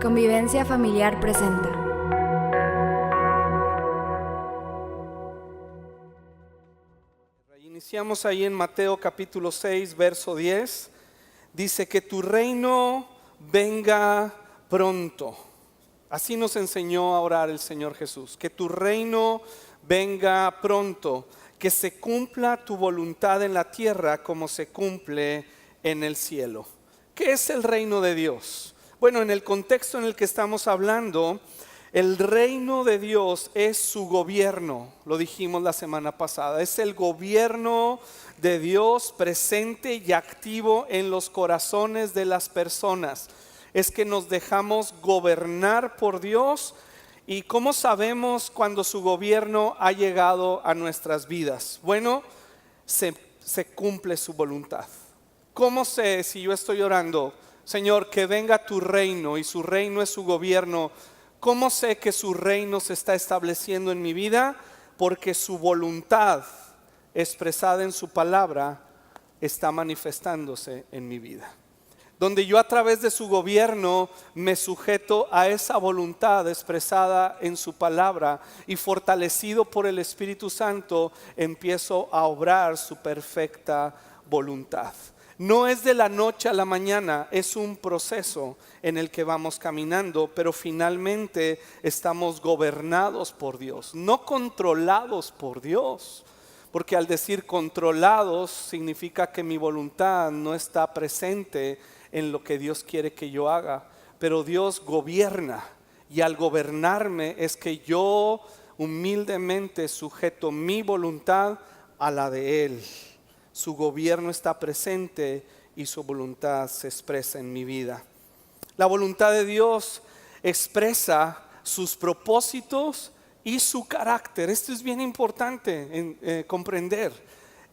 Convivencia Familiar presenta. Iniciamos ahí en Mateo capítulo 6, verso 10. Dice que tu reino venga pronto. Así nos enseñó a orar el Señor Jesús. Que tu reino venga pronto. Que se cumpla tu voluntad en la tierra como se cumple en el cielo. ¿Qué es el reino de Dios? Bueno, en el contexto en el que estamos hablando, el reino de Dios es su gobierno, lo dijimos la semana pasada. Es el gobierno de Dios presente y activo en los corazones de las personas. Es que nos dejamos gobernar por Dios. ¿Y cómo sabemos cuando su gobierno ha llegado a nuestras vidas? Bueno, se cumple su voluntad. ¿Cómo sé si yo estoy orando, Señor, que venga tu reino y su reino es su gobierno? ¿Cómo sé que su reino se está estableciendo en mi vida? Porque su voluntad expresada en su palabra está manifestándose en mi vida. Donde yo a través de su gobierno me sujeto a esa voluntad expresada en su palabra y fortalecido por el Espíritu Santo empiezo a obrar su perfecta voluntad. No es de la noche a la mañana, es un proceso en el que vamos caminando, pero finalmente estamos gobernados por Dios, no controlados por Dios. Porque al decir controlados significa que mi voluntad no está presente en lo que Dios quiere que yo haga. Pero Dios gobierna, y al gobernarme es que yo humildemente sujeto mi voluntad a la de Él. Su gobierno está presente y su voluntad se expresa en mi vida. La voluntad de Dios expresa sus propósitos y su carácter. Esto es bien importante comprender,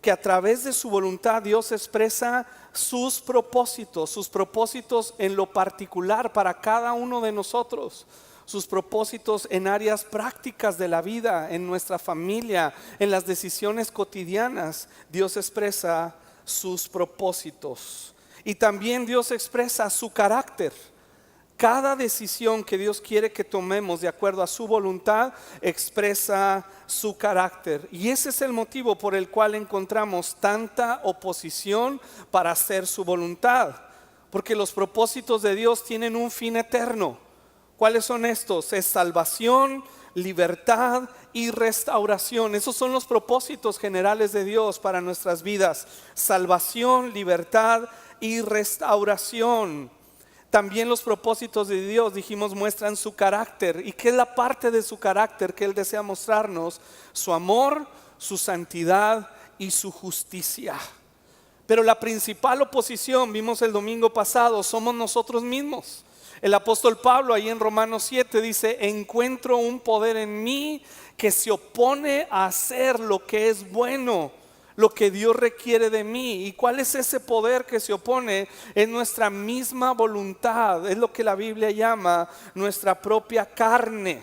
que a través de su voluntad Dios expresa sus propósitos en lo particular para cada uno de nosotros. Sus propósitos en áreas prácticas de la vida, en nuestra familia, en las decisiones cotidianas. Dios expresa sus propósitos. Y también Dios expresa su carácter. Cada decisión que Dios quiere que tomemos de acuerdo a su voluntad expresa su carácter. Y ese es el motivo por el cual encontramos tanta oposición para hacer su voluntad. Porque los propósitos de Dios tienen un fin eterno. ¿Cuáles son estos? Es salvación, libertad y restauración. Esos son los propósitos generales de Dios para nuestras vidas. Salvación, libertad y restauración. También los propósitos de Dios, dijimos, muestran su carácter. ¿Y qué es la parte de su carácter que Él desea mostrarnos? Su amor, su santidad y su justicia. Pero la principal oposición, vimos el domingo pasado, somos nosotros mismos. El apóstol Pablo ahí en Romanos 7 dice: encuentro un poder en mí que se opone a hacer lo que es bueno, lo que Dios requiere de mí. ¿Y cuál es ese poder que se opone? Es nuestra misma voluntad, es lo que la Biblia llama nuestra propia carne.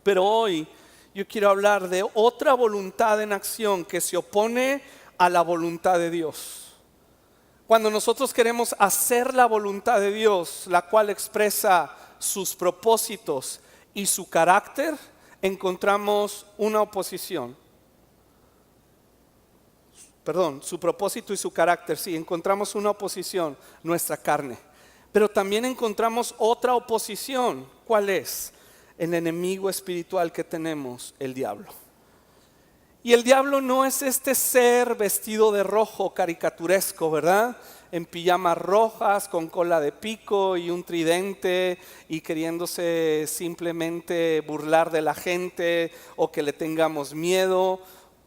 Pero hoy yo quiero hablar de otra voluntad en acción que se opone a la voluntad de Dios. Cuando nosotros queremos hacer la voluntad de Dios, la cual expresa sus propósitos y su carácter, encontramos una oposición. Su propósito y su carácter, sí, encontramos una oposición, nuestra carne. Pero también encontramos otra oposición. ¿Cuál es? El enemigo espiritual que tenemos, el diablo. Y el diablo no es este ser vestido de rojo caricaturesco, ¿verdad? En pijamas rojas, con cola de pico y un tridente y queriéndose simplemente burlar de la gente o que le tengamos miedo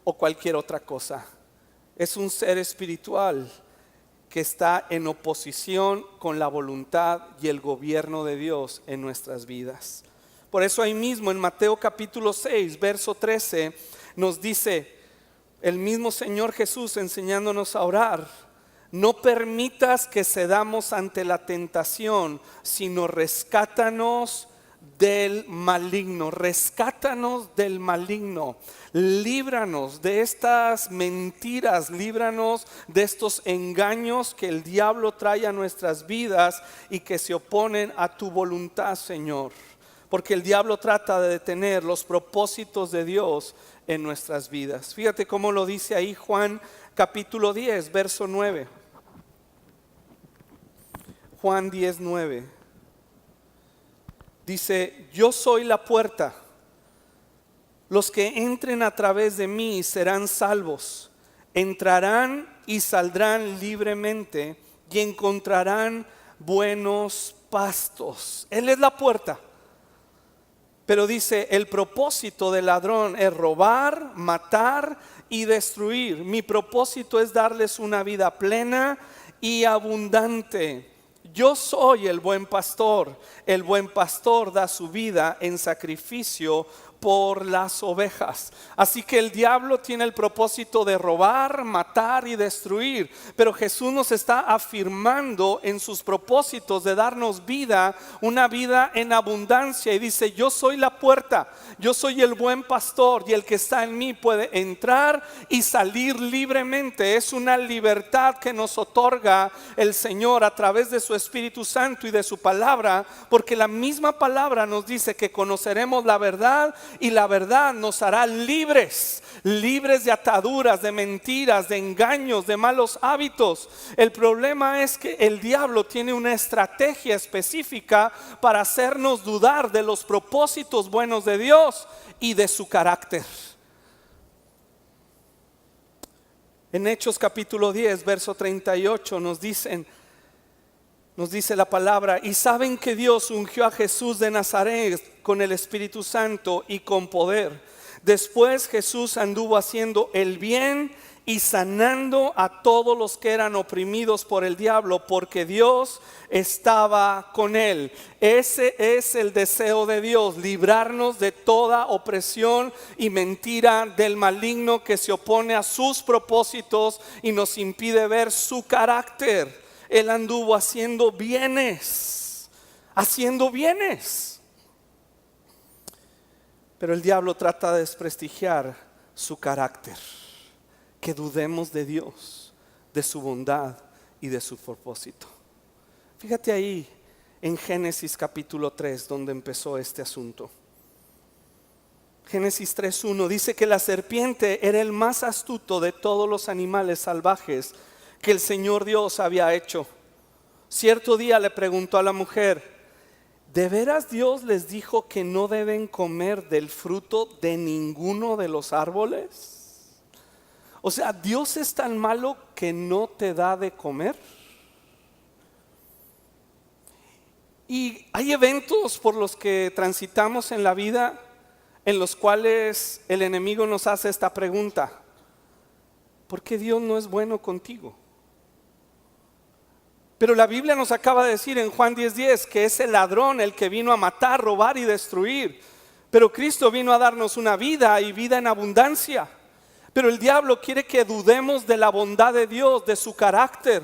o cualquier otra cosa. Es un ser espiritual que está en oposición con la voluntad y el gobierno de Dios en nuestras vidas. Por eso ahí mismo en Mateo capítulo 6, verso 13, nos dice el mismo Señor Jesús enseñándonos a orar: no permitas que cedamos ante la tentación, sino rescátanos del maligno, rescátanos del maligno, líbranos de estas mentiras, líbranos de estos engaños que el diablo trae a nuestras vidas y que se oponen a tu voluntad, Señor. Porque el diablo trata de detener los propósitos de Dios en nuestras vidas. Fíjate cómo lo dice ahí Juan capítulo 10, verso 9. Juan 10, 9. Dice: yo soy la puerta. Los que entren a través de mí serán salvos. Entrarán y saldrán libremente y encontrarán buenos pastos. Él es la puerta. Pero dice, el propósito del ladrón es robar, matar y destruir. Mi propósito es darles una vida plena y abundante. Yo soy el buen pastor. El buen pastor da su vida en sacrificio por las ovejas. Así que el diablo tiene el propósito de robar, matar y destruir, pero Jesús nos está afirmando en sus propósitos de darnos vida, una vida en abundancia, y dice: yo soy la puerta, yo soy el buen pastor, y el que está en mí puede entrar y salir libremente. Es una libertad que nos otorga el Señor a través de su Espíritu Santo y de su palabra, porque la misma palabra nos dice que conoceremos la verdad y la verdad nos hará libres, libres de ataduras, de mentiras, de engaños, de malos hábitos. El problema es que el diablo tiene una estrategia específica para hacernos dudar de los propósitos buenos de Dios y de su carácter. En Hechos capítulo 10, verso 38 nos dice la palabra: y saben que Dios ungió a Jesús de Nazaret con el Espíritu Santo y con poder. Después Jesús anduvo haciendo el bien y sanando a todos los que eran oprimidos por el diablo, porque Dios estaba con él. Ese es el deseo de Dios: librarnos de toda opresión y mentira del maligno que se opone a sus propósitos y nos impide ver su carácter. Él anduvo haciendo bienes, pero el diablo trata de desprestigiar su carácter, que dudemos de Dios, de su bondad y de su propósito. Fíjate ahí en Génesis capítulo 3, donde empezó este asunto. Génesis 3:1 dice que la serpiente era el más astuto de todos los animales salvajes que el Señor Dios había hecho. Cierto día le preguntó a la mujer: ¿de veras Dios les dijo que no deben comer del fruto de ninguno de los árboles? O sea, ¿Dios es tan malo que no te da de comer? Y hay eventos por los que transitamos en la vida en los cuales el enemigo nos hace esta pregunta: ¿por qué Dios no es bueno contigo? Pero la Biblia nos acaba de decir en Juan 10:10 que es el ladrón el que vino a matar, robar y destruir. Pero Cristo vino a darnos una vida y vida en abundancia. Pero el diablo quiere que dudemos de la bondad de Dios, de su carácter,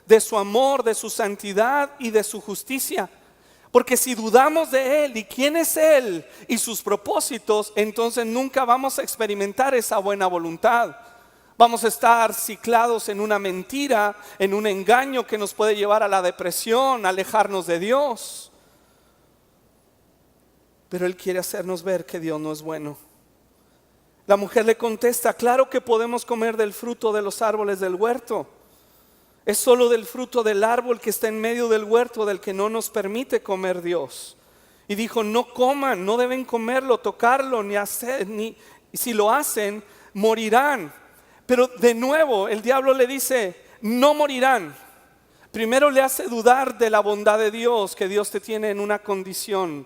de su amor, de su santidad y de su justicia. Porque si dudamos de Él y quién es Él y sus propósitos, entonces nunca vamos a experimentar esa buena voluntad. Vamos a estar ciclados en una mentira, en un engaño que nos puede llevar a la depresión, a alejarnos de Dios. Pero Él quiere hacernos ver que Dios no es bueno. La mujer le contesta: claro que podemos comer del fruto de los árboles del huerto. Es solo del fruto del árbol que está en medio del huerto del que no nos permite comer Dios. Y dijo: no coman, no deben comerlo, tocarlo, ni hacer, ni si lo hacen, morirán. Pero de nuevo el diablo le dice: no morirán. Primero le hace dudar de la bondad de Dios, que Dios te tiene en una condición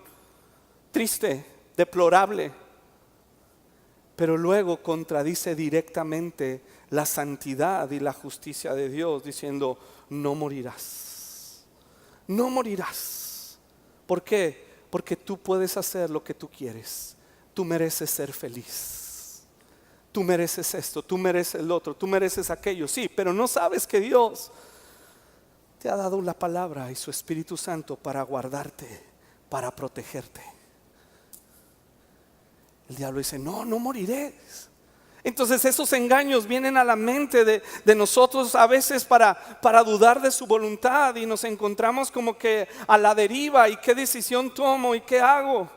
triste, deplorable. Pero luego contradice directamente la santidad y la justicia de Dios, diciendo: no morirás. No morirás. ¿Por qué? Porque tú puedes hacer lo que tú quieres. Tú mereces ser feliz. Tú mereces esto, tú mereces el otro, tú mereces aquello. Sí, pero no sabes que Dios te ha dado la palabra y su Espíritu Santo para guardarte, para protegerte. El diablo dice, no, no moriré. Entonces esos engaños vienen a la mente de nosotros a veces para dudar de su voluntad, y nos encontramos como que a la deriva, y qué decisión tomo y qué hago.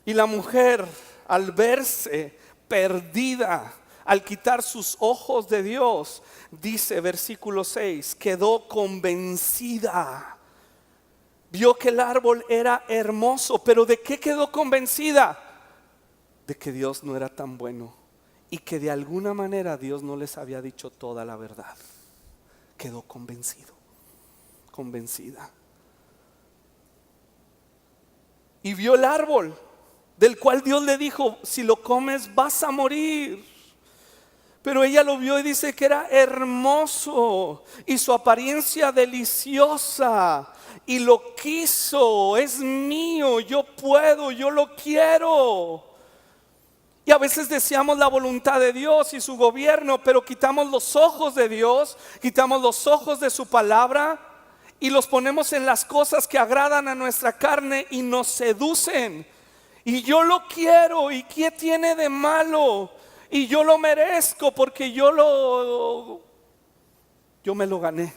Y la mujer, al verse perdida, al quitar sus ojos de Dios, dice versículo 6, quedó convencida. Vio que el árbol era hermoso, pero ¿de qué quedó convencida? De que Dios no era tan bueno y que de alguna manera Dios no les había dicho toda la verdad. Quedó convencida. Y vio el árbol del cual Dios le dijo, si lo comes vas a morir. Pero ella lo vio y dice que era hermoso y su apariencia deliciosa, y lo quiso. Es mío, yo puedo, yo lo quiero. Y a veces deseamos la voluntad de Dios y su gobierno, pero quitamos los ojos de Dios, quitamos los ojos de su palabra y los ponemos en las cosas que agradan a nuestra carne y nos seducen. Y yo lo quiero, ¿y qué tiene de malo? Y yo lo merezco porque yo me lo gané.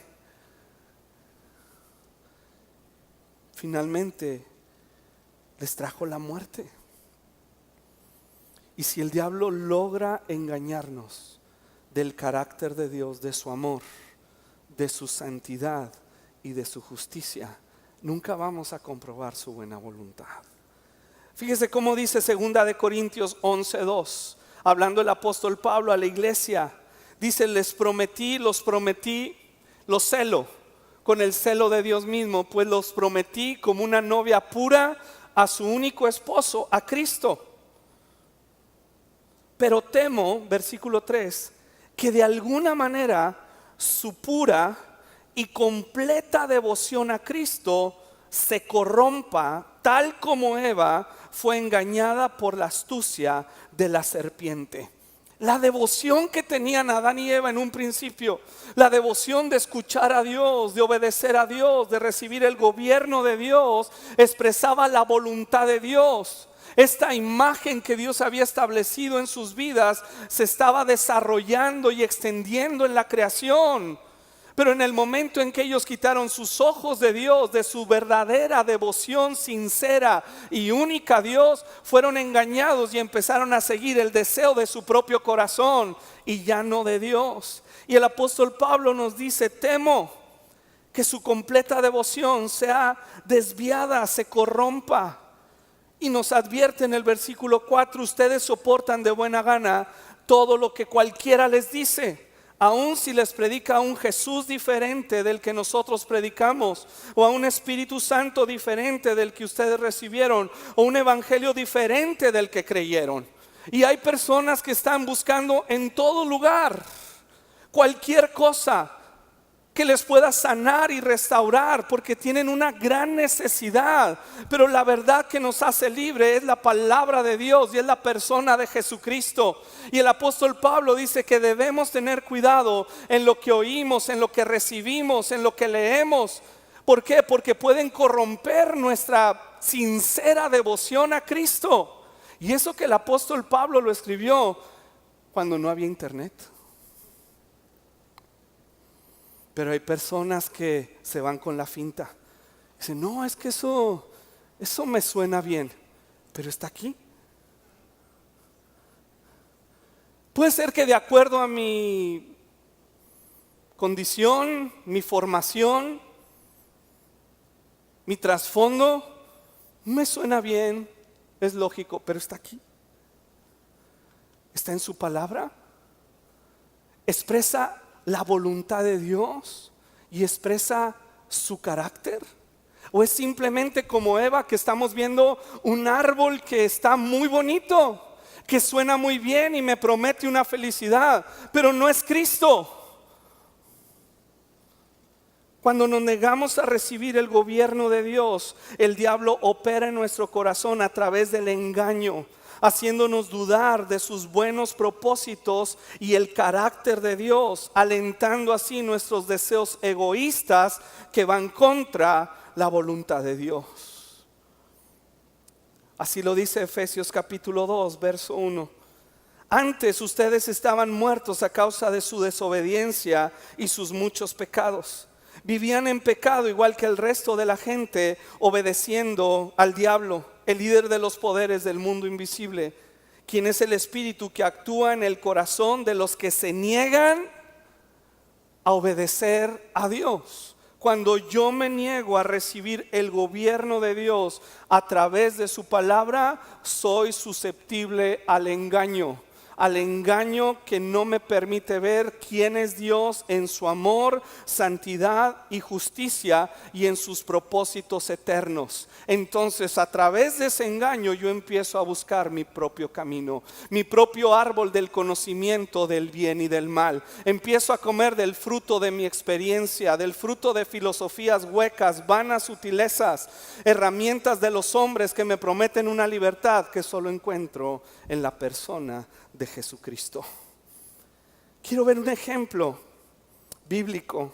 Finalmente les trajo la muerte. Y si el diablo logra engañarnos del carácter de Dios, de su amor, de su santidad y de su justicia, nunca vamos a comprobar su buena voluntad. Fíjese cómo dice 2 Corintios 11:2, hablando el apóstol Pablo a la iglesia. Dice, los prometí, los celo con el celo de Dios mismo, pues los prometí como una novia pura a su único esposo, a Cristo. Pero temo, versículo 3, que de alguna manera su pura y completa devoción a Cristo se corrompa, tal como Eva fue engañada por la astucia de la serpiente. La devoción que tenían Adán y Eva en un principio, la devoción de escuchar a Dios, de obedecer a Dios, de recibir el gobierno de Dios, expresaba la voluntad de Dios. Esta imagen que Dios había establecido en sus vidas se estaba desarrollando y extendiendo en la creación. Pero en el momento en que ellos quitaron sus ojos de Dios, de su verdadera devoción sincera y única a Dios, fueron engañados y empezaron a seguir el deseo de su propio corazón y ya no de Dios. Y el apóstol Pablo nos dice, temo que su completa devoción sea desviada, se corrompa. Y nos advierte en el versículo 4, ustedes soportan de buena gana todo lo que cualquiera les dice, aun si les predica a un Jesús diferente del que nosotros predicamos, o a un Espíritu Santo diferente del que ustedes recibieron, o un evangelio diferente del que creyeron. Y hay personas que están buscando en todo lugar cualquier cosa que les pueda sanar y restaurar, porque tienen una gran necesidad. Pero la verdad que nos hace libre es la palabra de Dios y es la persona de Jesucristo. Y el apóstol Pablo dice que debemos tener cuidado en lo que oímos, en lo que recibimos, en lo que leemos. ¿Por qué? Porque pueden corromper nuestra sincera devoción a Cristo. Y eso que el apóstol Pablo lo escribió cuando no había internet. Pero hay personas que se van con la finta. Dicen, no, es que eso me suena bien, pero está aquí. Puede ser que de acuerdo a mi condición, mi formación, mi trasfondo, me suena bien, es lógico, pero está aquí. Está en su palabra. Expresa la voluntad de Dios y expresa su carácter. O es simplemente como Eva, que estamos viendo un árbol que está muy bonito, que suena muy bien y me promete una felicidad, pero no es Cristo. Cuando nos negamos a recibir el gobierno de Dios, el diablo opera en nuestro corazón a través del engaño, haciéndonos dudar de sus buenos propósitos y el carácter de Dios, alentando así nuestros deseos egoístas que van contra la voluntad de Dios. Así lo dice Efesios capítulo 2, verso 1. Antes ustedes estaban muertos a causa de su desobediencia y sus muchos pecados. Vivían en pecado igual que el resto de la gente, obedeciendo al diablo, el líder de los poderes del mundo invisible, quien es el espíritu que actúa en el corazón de los que se niegan a obedecer a Dios. Cuando yo me niego a recibir el gobierno de Dios a través de su palabra, soy susceptible al engaño que no me permite ver quién es Dios en su amor, santidad y justicia y en sus propósitos eternos. Entonces, a través de ese engaño yo empiezo a buscar mi propio camino, mi propio árbol del conocimiento del bien y del mal. Empiezo a comer del fruto de mi experiencia, del fruto de filosofías huecas, vanas sutilezas, herramientas de los hombres que me prometen una libertad que solo encuentro en la persona de Jesucristo. Quiero ver un ejemplo bíblico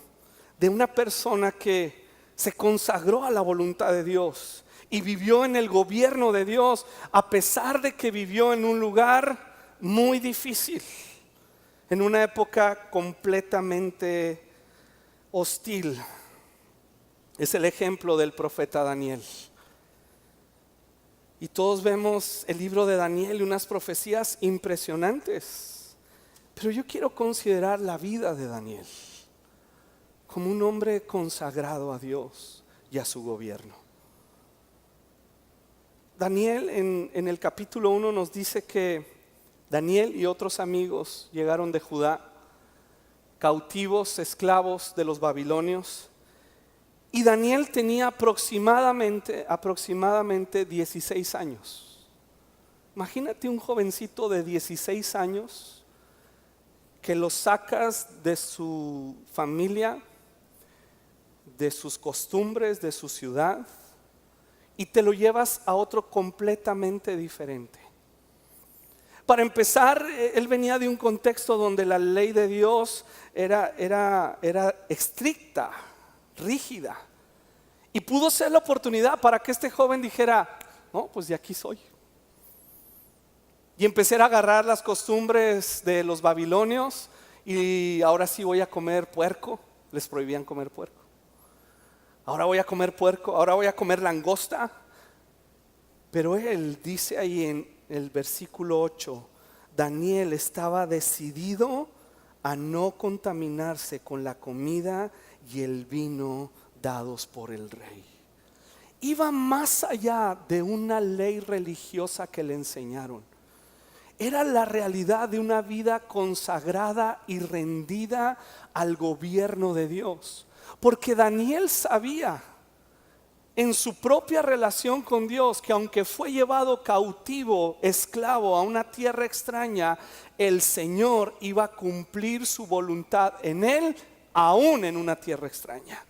de una persona que se consagró a la voluntad de Dios y vivió en el gobierno de Dios, a pesar de que vivió en un lugar muy difícil, en una época completamente hostil. Es el ejemplo del profeta Daniel. Y todos vemos el libro de Daniel y unas profecías impresionantes. Pero yo quiero considerar la vida de Daniel como un hombre consagrado a Dios y a su gobierno. Daniel en el capítulo 1 nos dice que Daniel y otros amigos llegaron de Judá, cautivos, esclavos de los babilonios. Y Daniel tenía aproximadamente 16 años. Imagínate un jovencito de 16 años que lo sacas de su familia, de sus costumbres, de su ciudad, y te lo llevas a otro completamente diferente. Para empezar, él venía de un contexto donde la ley de Dios era estricta, rígida, y pudo ser la oportunidad para que este joven dijera: no, pues de aquí soy, y empecé a agarrar las costumbres de los babilonios, y ahora sí voy a comer puerco. Les prohibían comer puerco. Ahora voy a comer puerco, ahora voy a comer langosta. Pero él dice ahí en el versículo 8, Daniel estaba decidido a no contaminarse con la comida y el vino dados por el rey. Iba más allá de una ley religiosa que le enseñaron. Era la realidad de una vida consagrada y rendida al gobierno de Dios. Porque Daniel sabía en su propia relación con Dios que aunque fue llevado cautivo, esclavo a una tierra extraña, el Señor iba a cumplir su voluntad en él, aún en una tierra extraña.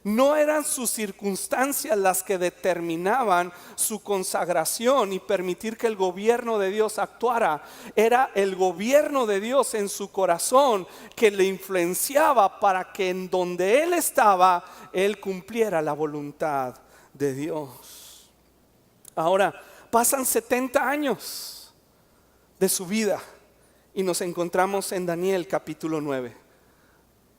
No eran sus circunstancias las que determinaban su consagración y permitir que el gobierno de Dios actuara. Era el gobierno de Dios en su corazón que le influenciaba para que en donde él estaba, él cumpliera la voluntad de Dios. Ahora, pasan 70 años de su vida y nos encontramos en Daniel capítulo 9.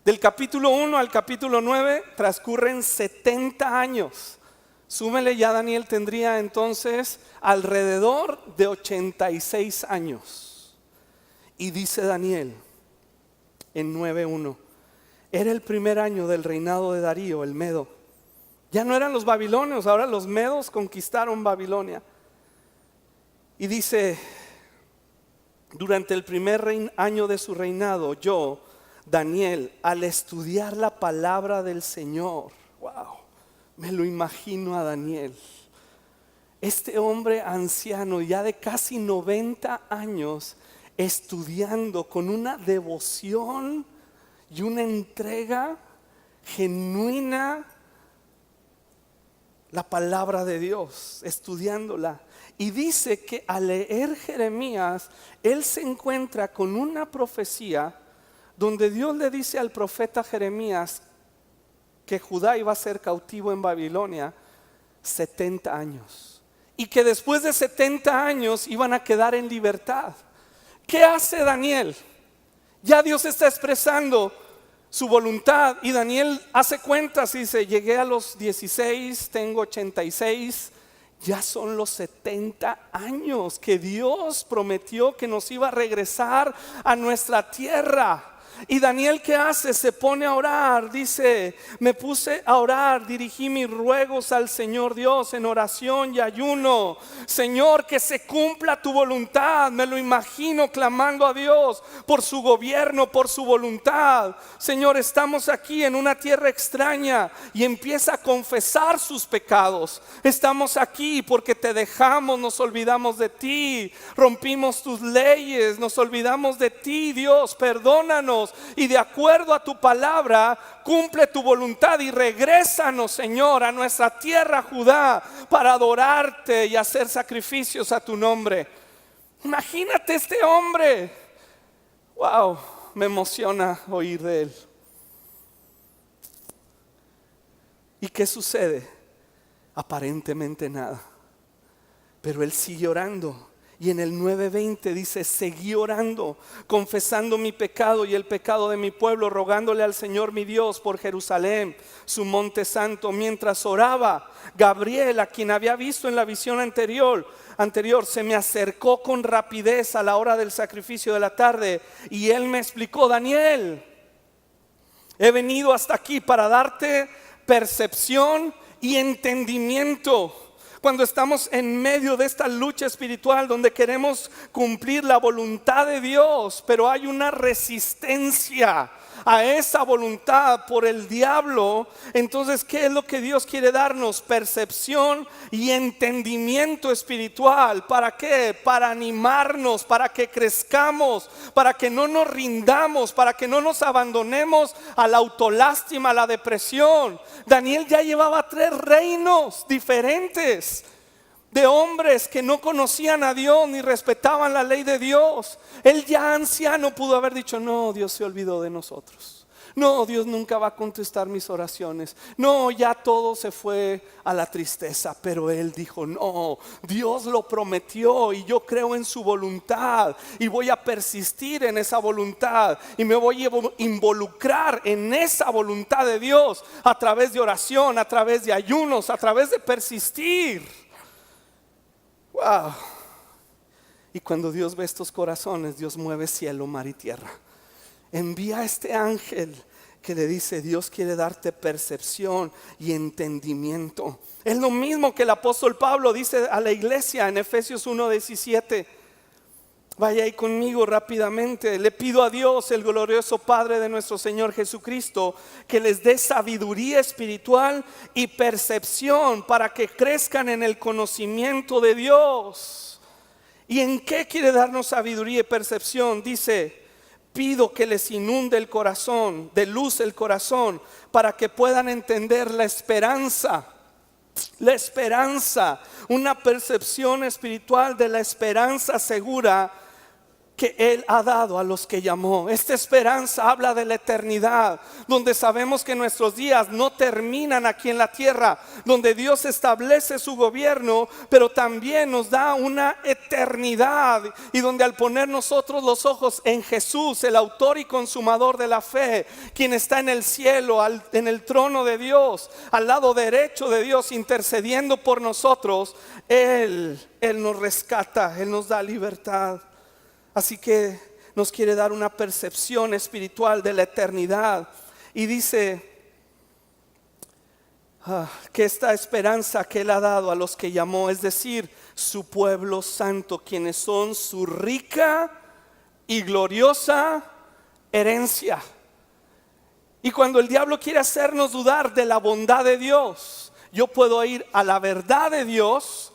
Del capítulo 1 al capítulo 9 transcurren 70 años. Súmele, ya Daniel tendría entonces alrededor de 86 años. Y dice Daniel en 9:1: era el primer año del reinado de Darío el Medo. Ya no eran los babilonios, ahora los medos conquistaron Babilonia. Y dice: durante el primer año de su reinado, yo, Daniel, al estudiar la palabra del Señor, wow, me lo imagino a Daniel, este hombre anciano ya de casi 90 años, estudiando con una devoción y una entrega genuina la palabra de Dios, estudiándola. Y dice que al leer Jeremías, él se encuentra con una profecía donde Dios le dice al profeta Jeremías que Judá iba a ser cautivo en Babilonia 70 años. y que después de 70 años iban a quedar en libertad. ¿Qué hace Daniel? Ya Dios está expresando su voluntad y Daniel hace cuentas y dice: llegué a los 16, tengo 86, ya son los 70 años que Dios prometió que nos iba a regresar a nuestra tierra. Y Daniel, ¿qué hace? Se pone a orar. Dice: me puse a orar, dirigí mis ruegos al Señor Dios en oración y ayuno. Señor, que se cumpla tu voluntad. Me lo imagino clamando a Dios por su gobierno, por su voluntad. Señor, estamos aquí en una tierra extraña, y empieza a confesar sus pecados. Estamos aquí porque te dejamos, nos olvidamos de ti, rompimos tus leyes, nos olvidamos de ti. Dios, perdónanos, y de acuerdo a tu palabra cumple tu voluntad y regrésanos, Señor, a nuestra tierra Judá para adorarte y hacer sacrificios a tu nombre. Imagínate este hombre. Wow, me emociona oír de él. ¿Y qué sucede? Aparentemente nada, pero él sigue orando. Y en el 9:20 dice: seguí orando, confesando mi pecado y el pecado de mi pueblo, rogándole al Señor mi Dios por Jerusalén, su monte santo. Mientras oraba, Gabriel, a quien había visto en la visión anterior, se me acercó con rapidez a la hora del sacrificio de la tarde, y él me explicó: Daniel, he venido hasta aquí para darte percepción y entendimiento. Cuando estamos en medio de esta lucha espiritual donde queremos cumplir la voluntad de Dios, pero hay una resistencia a esa voluntad por el diablo, entonces ¿qué es lo que Dios quiere darnos? Percepción y entendimiento espiritual. ¿Para qué? Para animarnos, para que crezcamos, para que no nos rindamos, para que no nos abandonemos a la autolástima, a la depresión. Daniel ya llevaba 3 reinos diferentes de hombres que no conocían a Dios ni respetaban la ley de Dios. Él, ya anciano, pudo haber dicho: no, Dios se olvidó de nosotros. No, Dios nunca va a contestar mis oraciones. No, ya todo se fue a la tristeza. Pero él dijo: no, Dios lo prometió y yo creo en su voluntad y voy a persistir en esa voluntad y me voy a involucrar en esa voluntad de Dios a través de oración, a través de ayunos, a través de persistir. Wow. Y cuando Dios ve estos corazones, Dios mueve cielo, mar y tierra. Envía a este ángel que le dice: Dios quiere darte percepción y entendimiento. Es lo mismo que el apóstol Pablo dice a la iglesia en Efesios 1:17. Vaya ahí conmigo rápidamente. Le pido a Dios, el glorioso Padre de nuestro Señor Jesucristo, que les dé sabiduría espiritual y percepción para que crezcan en el conocimiento de Dios. ¿Y en qué quiere darnos sabiduría y percepción? Dice: pido que les inunde el corazón, de luz el corazón, para que puedan entender la esperanza. La esperanza, una percepción espiritual de la esperanza segura que Él ha dado a los que llamó. Esta esperanza habla de la eternidad, donde sabemos que nuestros días no terminan aquí en la tierra, donde Dios establece su gobierno, pero también nos da una eternidad, y donde al poner nosotros los ojos en Jesús, el autor y consumador de la fe, quien está en el cielo, en el trono de Dios, al lado derecho de Dios, intercediendo por nosotros, Él nos rescata, Él nos da libertad. Así que nos quiere dar una percepción espiritual de la eternidad. Y dice que esta esperanza que Él ha dado a los que llamó, es decir, su pueblo santo, quienes son su rica y gloriosa herencia. Y cuando el diablo quiere hacernos dudar de la bondad de Dios, yo puedo ir a la verdad de Dios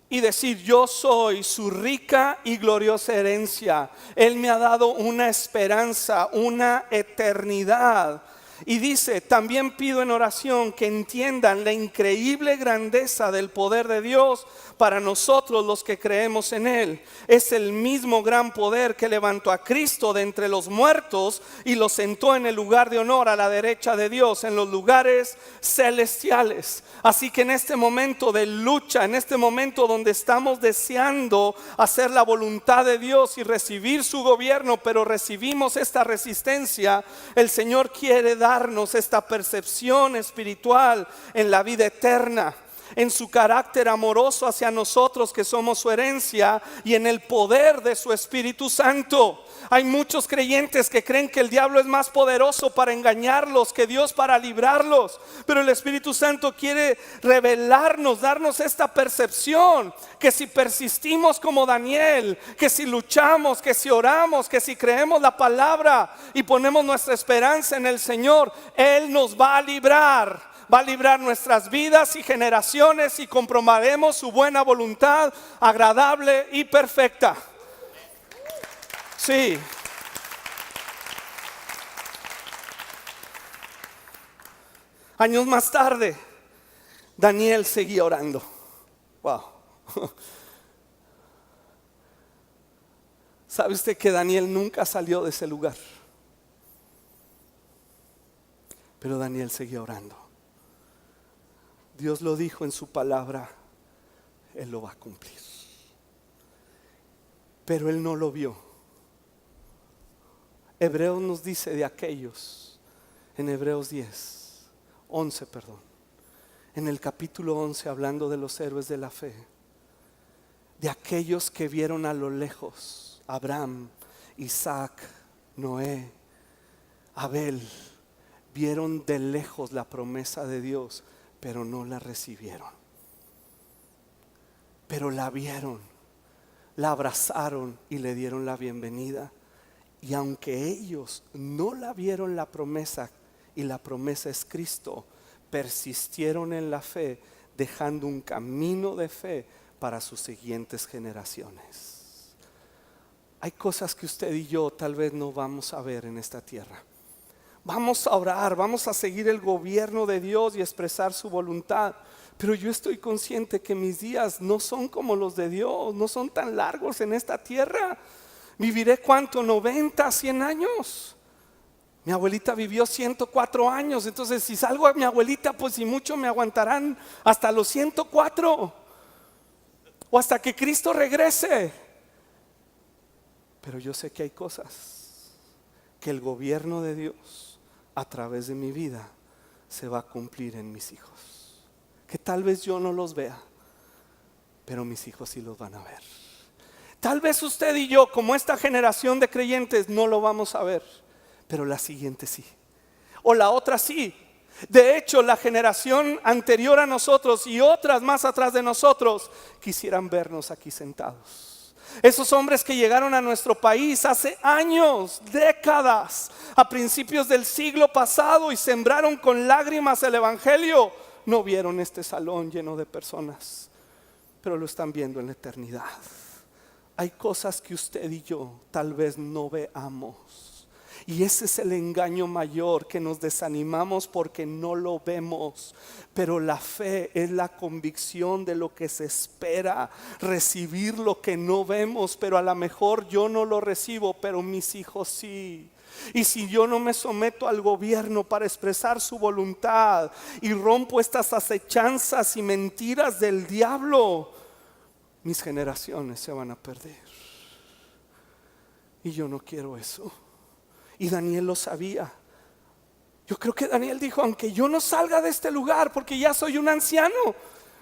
y decir: yo soy su rica y gloriosa herencia. Él me ha dado una esperanza, una eternidad. Y dice, también pido en oración que entiendan la increíble grandeza del poder de Dios para nosotros los que creemos en Él. Es el mismo gran poder que levantó a Cristo de entre los muertos y lo sentó en el lugar de honor a la derecha de Dios, en los lugares celestiales. Así que en este momento de lucha, en este momento donde estamos deseando hacer la voluntad de Dios y recibir su gobierno, pero recibimos esta resistencia, el Señor quiere darnos esta percepción espiritual en la vida eterna, en su carácter amoroso hacia nosotros que somos su herencia y en el poder de su Espíritu Santo. Hay muchos creyentes que creen que el diablo es más poderoso para engañarlos que Dios para librarlos, pero el Espíritu Santo quiere revelarnos, darnos esta percepción que si persistimos como Daniel, que si luchamos, que si oramos, que si creemos la palabra y ponemos nuestra esperanza en el Señor, Él nos va a librar. Va a librar nuestras vidas y generaciones y comprobaremos su buena voluntad agradable y perfecta. Sí. Años más tarde, Daniel seguía orando. Wow. ¿Sabe usted que Daniel nunca salió de ese lugar? Pero Daniel seguía orando. Dios lo dijo en su palabra, Él lo va a cumplir. Pero él no lo vio. Hebreos nos dice de aquellos, en Hebreos 11, en el capítulo 11, hablando de los héroes de la fe, de aquellos que vieron a lo lejos, Abraham, Isaac, Noé, Abel, vieron de lejos la promesa de Dios, pero no la recibieron. Pero la vieron, la abrazaron y le dieron la bienvenida. Y aunque ellos no la vieron la promesa, y la promesa es Cristo, persistieron en la fe, dejando un camino de fe para sus siguientes generaciones. Hay cosas que usted y yo tal vez no vamos a ver en esta tierra. Vamos a orar, vamos a seguir el gobierno de Dios y expresar su voluntad. Pero yo estoy consciente que mis días no son como los de Dios, no son tan largos en esta tierra. ¿Viviré cuánto? 90, 100 años. Mi abuelita vivió 104 años. Entonces si salgo a mi abuelita, pues si mucho me aguantarán hasta los 104. O hasta que Cristo regrese. Pero yo sé que hay cosas que el gobierno de Dios a través de mi vida se va a cumplir en mis hijos, que tal vez yo no los vea, pero mis hijos sí los van a ver. Tal vez usted y yo, como esta generación de creyentes, no lo vamos a ver, pero la siguiente sí, o la otra sí. De hecho, la generación anterior a nosotros y otras más atrás de nosotros quisieran vernos aquí sentados. Esos hombres que llegaron a nuestro país hace años, décadas, a principios del siglo pasado, y sembraron con lágrimas el evangelio, no vieron este salón lleno de personas, pero lo están viendo en la eternidad. Hay cosas que usted y yo tal vez no veamos. Y ese es el engaño mayor, que nos desanimamos porque no lo vemos. Pero la fe es la convicción de lo que se espera, recibir lo que no vemos. Pero a lo mejor yo no lo recibo, pero mis hijos sí. Y si yo no me someto al gobierno para expresar su voluntad y rompo estas acechanzas y mentiras del diablo, mis generaciones se van a perder. Y yo no quiero eso. Y Daniel lo sabía. Yo creo que Daniel dijo: aunque yo no salga de este lugar, porque ya soy un anciano,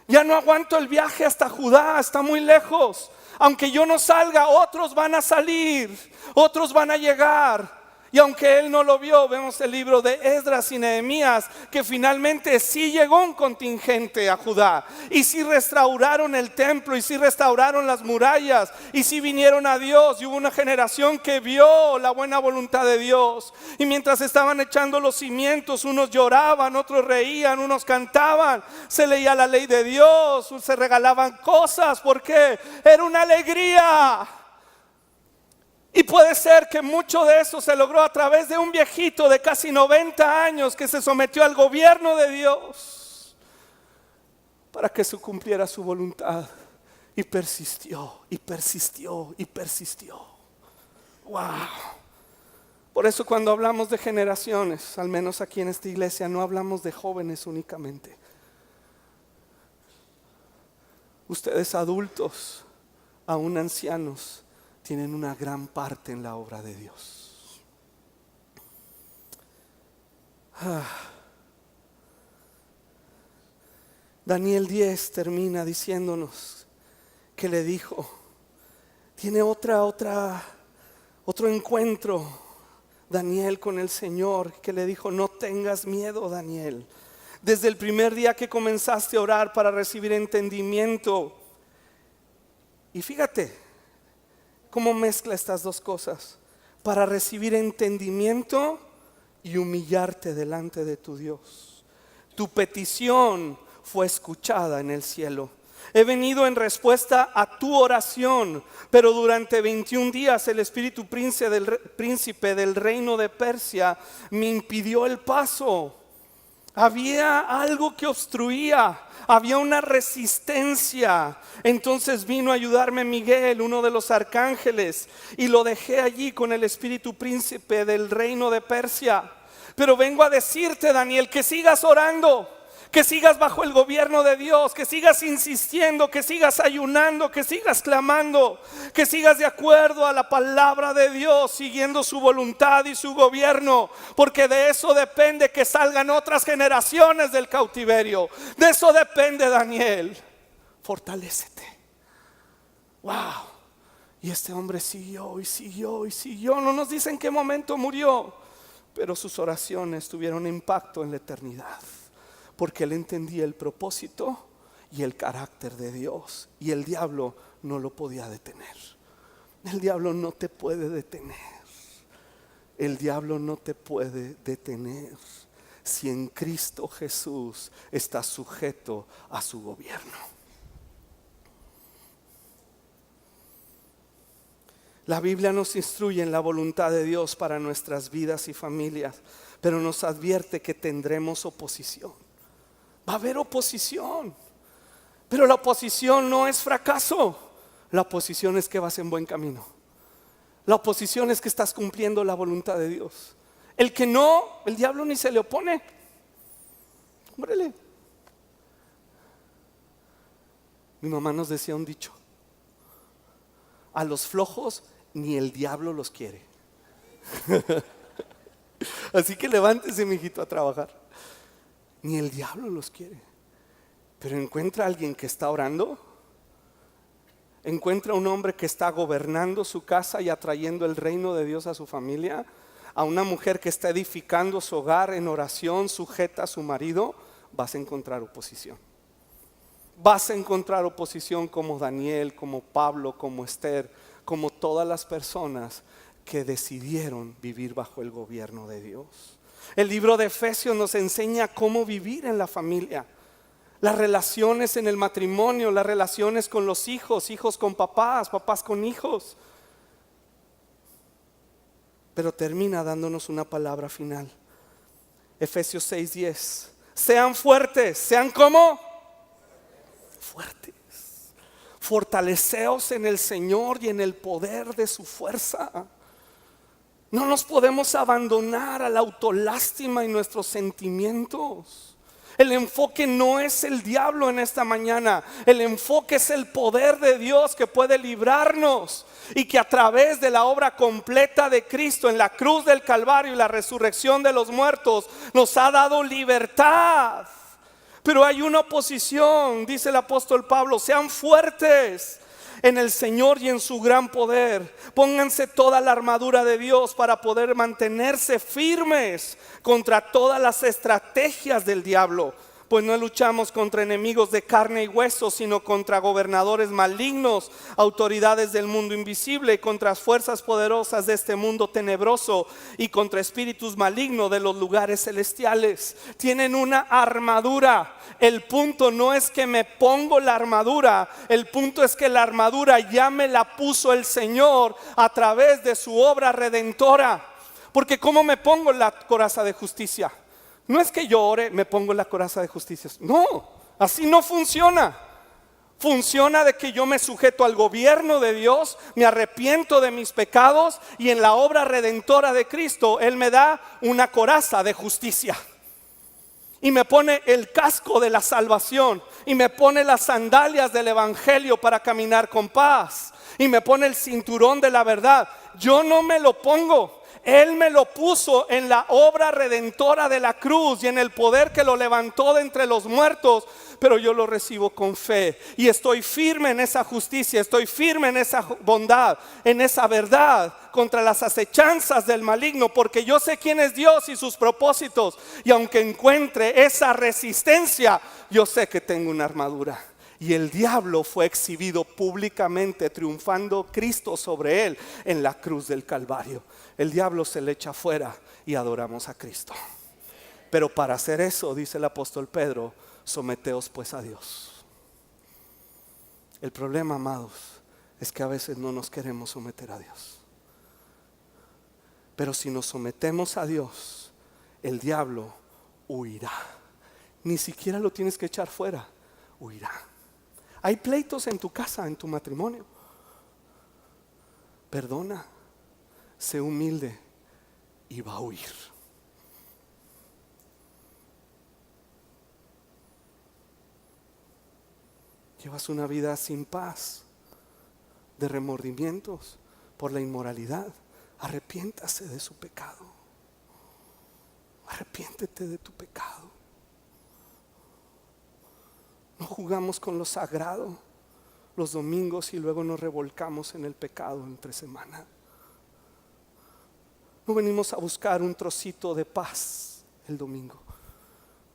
ya no aguanto el viaje hasta Judá, está muy lejos. Aunque yo no salga, otros van a salir, otros van a llegar. Y aunque él no lo vio, vemos el libro de Esdras y Nehemías, que finalmente sí llegó un contingente a Judá, y sí restauraron el templo, y sí restauraron las murallas, y sí vinieron a Dios, y hubo una generación que vio la buena voluntad de Dios. Y mientras estaban echando los cimientos, unos lloraban, otros reían, unos cantaban, se leía la ley de Dios, se regalaban cosas, porque era una alegría. Y puede ser que mucho de eso se logró a través de un viejito de casi 90 años que se sometió al gobierno de Dios para que se cumpliera su voluntad. Y persistió, y persistió, y persistió. Wow. Por eso cuando hablamos de generaciones, al menos aquí en esta iglesia, no hablamos de jóvenes únicamente. Ustedes adultos, aún ancianos, tienen una gran parte en la obra de Dios. Daniel 10 termina diciéndonos que le dijo, tiene otro encuentro Daniel con el Señor, que le dijo: no tengas miedo, Daniel. Desde el primer día que comenzaste a orar para recibir entendimiento. Y fíjate cómo mezcla estas dos cosas: para recibir entendimiento y humillarte delante de tu Dios. Tu petición fue escuchada en el cielo. He venido en respuesta a tu oración, pero durante 21 días el espíritu príncipe del reino de Persia me impidió el paso. Había algo que obstruía, había una resistencia. Entonces vino a ayudarme Miguel, uno de los arcángeles, y lo dejé allí con el espíritu príncipe del reino de Persia. Pero vengo a decirte, Daniel, que sigas orando, que sigas bajo el gobierno de Dios, que sigas insistiendo, que sigas ayunando, que sigas clamando, que sigas de acuerdo a la palabra de Dios, siguiendo su voluntad y su gobierno, porque de eso depende que salgan otras generaciones del cautiverio. De eso depende, Daniel. Fortalécete. Wow. Y este hombre siguió y siguió y siguió. No nos dice en qué momento murió, pero sus oraciones tuvieron impacto en la eternidad. Porque él entendía el propósito y el carácter de Dios. Y el diablo no lo podía detener. El diablo no te puede detener. El diablo no te puede detener si en Cristo Jesús estás sujeto a su gobierno. La Biblia nos instruye en la voluntad de Dios para nuestras vidas y familias, pero nos advierte que tendremos oposición. Va a haber oposición, pero la oposición no es fracaso. La oposición es que vas en buen camino. La oposición es que estás cumpliendo la voluntad de Dios. El que no, el diablo ni se le opone. Hombrele. Mi mamá nos decía un dicho: a los flojos ni el diablo los quiere. Así que levántese, mijito, a trabajar. Ni el diablo los quiere. Pero encuentra a alguien que está orando. Encuentra a un hombre que está gobernando su casa y atrayendo el reino de Dios a su familia. A una mujer que está edificando su hogar en oración, sujeta a su marido. Vas a encontrar oposición. Vas a encontrar oposición como Daniel, como Pablo, como Esther, como todas las personas que decidieron vivir bajo el gobierno de Dios. El libro de Efesios nos enseña cómo vivir en la familia, las relaciones en el matrimonio, las relaciones con los hijos, hijos con papás, papás con hijos. Pero termina dándonos una palabra final. Efesios 6:10. Sean fuertes, sean como fuertes. Fortaleceos en el Señor y en el poder de su fuerza. No nos podemos abandonar a la autolástima y nuestros sentimientos. El enfoque no es el diablo en esta mañana. El enfoque es el poder de Dios que puede librarnos y que a través de la obra completa de Cristo en la cruz del Calvario y la resurrección de los muertos nos ha dado libertad. Pero hay una oposición, dice el apóstol Pablo: sean fuertes en el Señor y en su gran poder. Pónganse toda la armadura de Dios para poder mantenerse firmes contra todas las estrategias del diablo. Pues no luchamos contra enemigos de carne y hueso, sino contra gobernadores malignos, autoridades del mundo invisible, contra fuerzas poderosas de este mundo tenebroso y contra espíritus malignos de los lugares celestiales. Tienen una armadura. El punto no es que me pongo la armadura, el punto es que la armadura ya me la puso el Señor a través de su obra redentora. Porque ¿cómo me pongo la coraza de justicia? No es que yo ore, me pongo la coraza de justicia. No, así no funciona. Funciona de que yo me sujeto al gobierno de Dios, me arrepiento de mis pecados y en la obra redentora de Cristo Él me da una coraza de justicia. Y me pone el casco de la salvación y me pone las sandalias del evangelio para caminar con paz y me pone el cinturón de la verdad. Yo no me lo pongo. Él me lo puso en la obra redentora de la cruz y en el poder que lo levantó de entre los muertos, pero yo lo recibo con fe y estoy firme en esa justicia, estoy firme en esa bondad, en esa verdad contra las acechanzas del maligno, porque yo sé quién es Dios y sus propósitos, y aunque encuentre esa resistencia, yo sé que tengo una armadura. Y el diablo fue exhibido públicamente, triunfando Cristo sobre él en la cruz del Calvario. El diablo se le echa fuera y adoramos a Cristo. Pero para hacer eso, dice el apóstol Pedro, someteos pues a Dios. El problema, amados, es que a veces no nos queremos someter a Dios. Pero si nos sometemos a Dios, el diablo huirá. Ni siquiera lo tienes que echar fuera, huirá. Hay pleitos en tu casa, en tu matrimonio. Perdona, sé humilde y va a huir. Llevas una vida sin paz, de remordimientos por la inmoralidad. Arrepiéntase de su pecado. Arrepiéntete de tu pecado. No jugamos con lo sagrado los domingos y luego nos revolcamos en el pecado entre semana. No venimos a buscar un trocito de paz el domingo.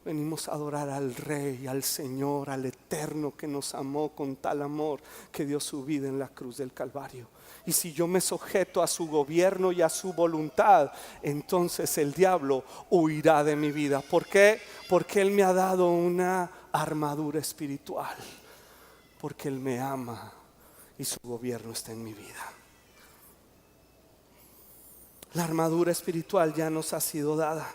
Venimos a adorar al Rey, al Señor, al Eterno que nos amó con tal amor que dio su vida en la cruz del Calvario. Y si yo me sujeto a su gobierno y a su voluntad, entonces el diablo huirá de mi vida. ¿Por qué? Porque Él me ha dado una armadura espiritual. Porque Él me ama y su gobierno está en mi vida. La armadura espiritual ya nos ha sido dada.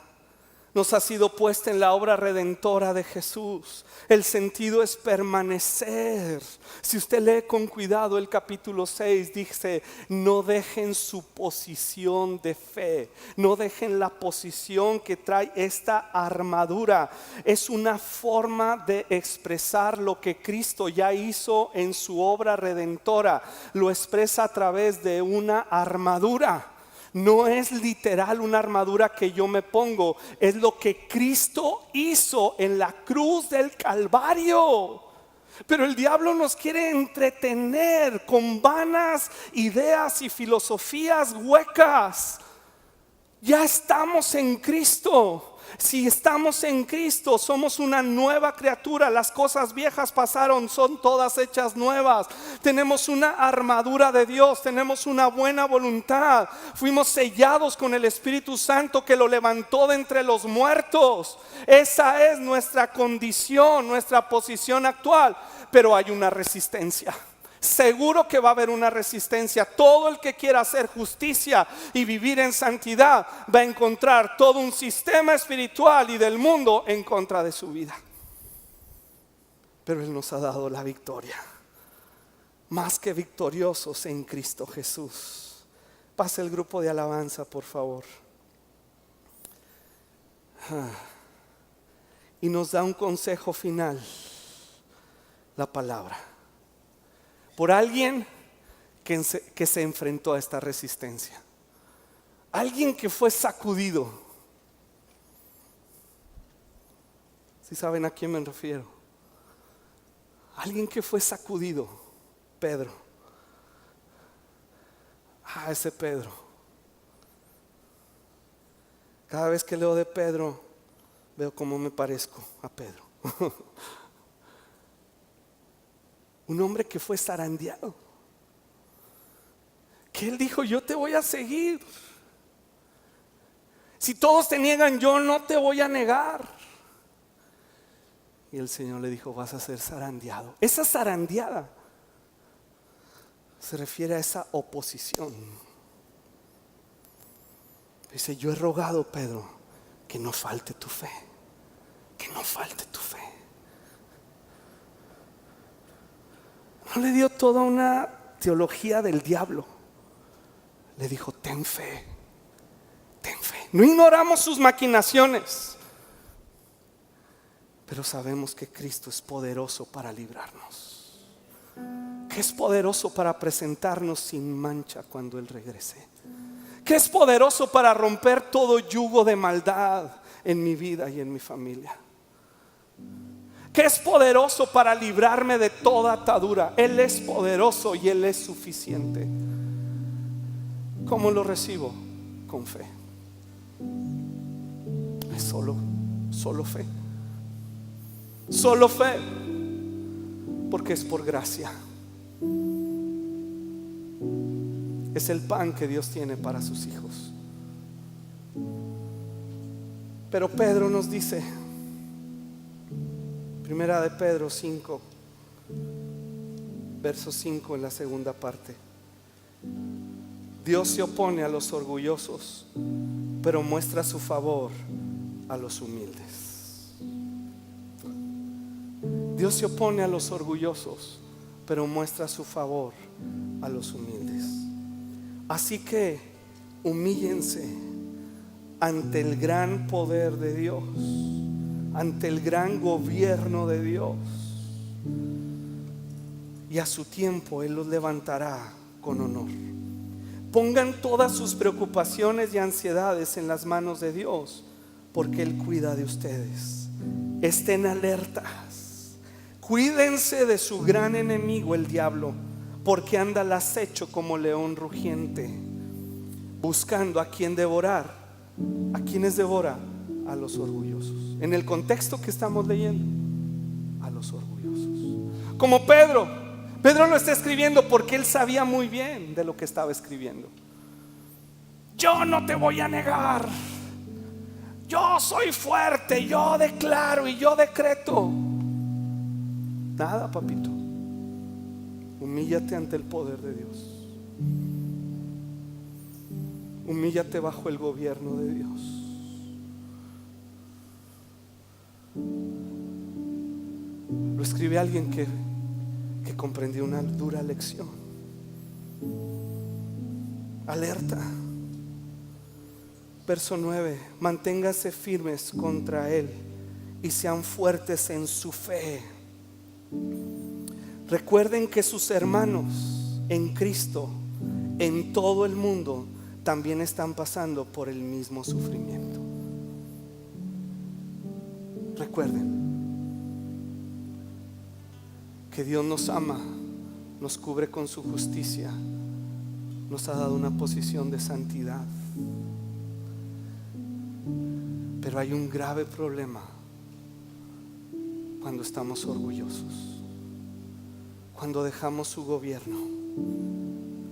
Nos ha sido puesta en la obra redentora de Jesús. El sentido es permanecer. Si usted lee con cuidado el capítulo 6, dice: no dejen su posición de fe, no dejen la posición que trae esta armadura. Es una forma de expresar lo que Cristo ya hizo en su obra redentora. Lo expresa a través de una armadura. No es literal una armadura que yo me pongo, es lo que Cristo hizo en la cruz del Calvario. Pero el diablo nos quiere entretener con vanas ideas y filosofías huecas. Ya estamos en Cristo. Si estamos en Cristo, somos una nueva criatura. Las cosas viejas pasaron, son todas hechas nuevas. Tenemos una armadura de Dios, tenemos una buena voluntad. Fuimos sellados con el Espíritu Santo que lo levantó de entre los muertos. Esa es nuestra condición, nuestra posición actual. Pero hay una resistencia. Seguro que va a haber una resistencia. Todo el que quiera hacer justicia y vivir en santidad va a encontrar todo un sistema espiritual y del mundo en contra de su vida. Pero Él nos ha dado la victoria. Más que victoriosos en Cristo Jesús. Pase el grupo de alabanza, por favor. Y nos da un consejo final. La palabra. Por alguien que se enfrentó a esta resistencia. Alguien que fue sacudido. ¿Sí saben a quién me refiero? Alguien que fue sacudido. Pedro. Ese Pedro. Cada vez que leo de Pedro, veo cómo me parezco a Pedro. Un hombre que fue zarandeado, que él dijo: yo te voy a seguir. Si todos te niegan, yo no te voy a negar. Y el Señor le dijo: vas a ser zarandeado. Esa zarandeada se refiere a esa oposición. Dice: yo he rogado, Pedro, que no falte tu fe. Que no falte tu fe. No le dio toda una teología del diablo. Le dijo: ten fe, ten fe. No ignoramos sus maquinaciones, pero sabemos que Cristo es poderoso para librarnos, que es poderoso para presentarnos sin mancha cuando Él regrese, que es poderoso para romper todo yugo de maldad en mi vida y en mi familia, que es poderoso para librarme de toda atadura. Él es poderoso y Él es suficiente. ¿Cómo lo recibo? Con fe. Es solo fe. Solo fe, porque es por gracia. Es el pan que Dios tiene para sus hijos. Pero Pedro nos dice, Primera de Pedro 5, verso 5, en la segunda parte: Dios se opone a los orgullosos, pero muestra su favor a los humildes. Dios se opone a los orgullosos, pero muestra su favor a los humildes. Así que humíllense ante el gran poder de Dios, ante el gran gobierno de Dios, y a su tiempo Él los levantará con honor. Pongan todas sus preocupaciones y ansiedades en las manos de Dios, porque Él cuida de ustedes. Estén alertas. Cuídense de su gran enemigo, el diablo, porque anda al acecho como león rugiente, buscando a quien devorar. ¿A quienes devora? A los orgullosos. En el contexto que estamos leyendo, a los orgullosos. Como Pedro lo está escribiendo porque él sabía muy bien de lo que estaba escribiendo. Yo no te voy a negar. Yo soy fuerte, yo declaro y yo decreto. Nada, papito. Humíllate ante el poder de Dios. Humíllate bajo el gobierno de Dios. Lo escribe alguien que comprendió una dura lección. Alerta. Verso 9: manténganse firmes contra Él y sean fuertes en su fe. Recuerden que sus hermanos en Cristo en todo el mundo también están pasando por el mismo sufrimiento. Recuerden que Dios nos ama, nos cubre con su justicia, nos ha dado una posición de santidad. Pero hay un grave problema cuando estamos orgullosos, cuando dejamos su gobierno,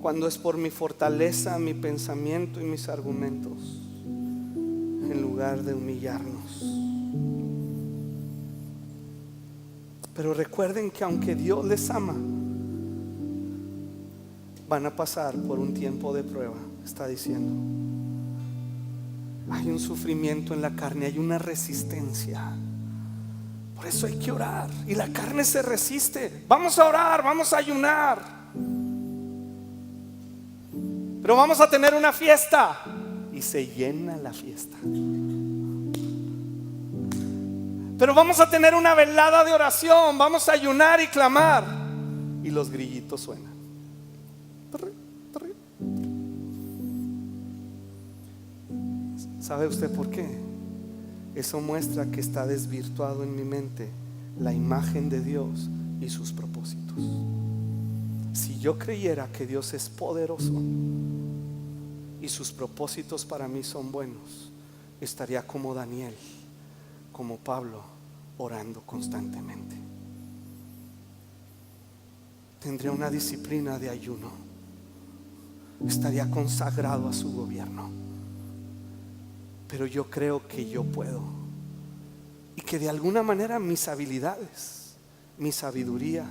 cuando es por mi fortaleza, mi pensamiento y mis argumentos, en lugar de humillarnos. Pero recuerden que aunque Dios les ama, van a pasar por un tiempo de prueba. Está diciendo, hay un sufrimiento en la carne, hay una resistencia. Por eso hay que orar. Y la carne se resiste. Vamos a orar, vamos a ayunar, pero vamos a tener una fiesta. Y se llena la fiesta. Pero vamos a tener una velada de oración, vamos a ayunar y clamar, y los grillitos suenan. ¿Sabe usted por qué? Eso muestra que está desvirtuado en mi mente la imagen de Dios y sus propósitos. Si yo creyera que Dios es poderoso y sus propósitos para mí son buenos, estaría como Daniel, como Pablo, orando constantemente. Tendría una disciplina de ayuno. Estaría consagrado a su gobierno. Pero yo creo que yo puedo, y que de alguna manera mis habilidades, mi sabiduría,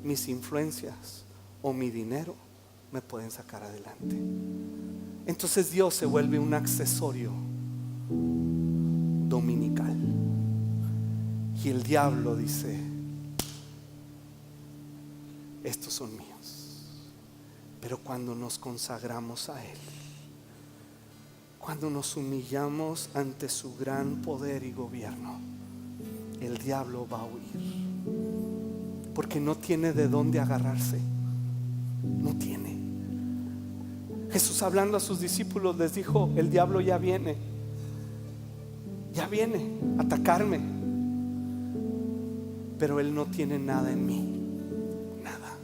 mis influencias o mi dinero me pueden sacar adelante. Entonces Dios se vuelve un accesorio dominical. Y el diablo dice: estos son míos. Pero cuando nos consagramos a Él, cuando nos humillamos ante su gran poder y gobierno, el diablo va a huir, porque no tiene de dónde agarrarse. No tiene. Jesús, hablando a sus discípulos, les dijo: el diablo ya viene a atacarme, pero él no tiene nada en mí, nada.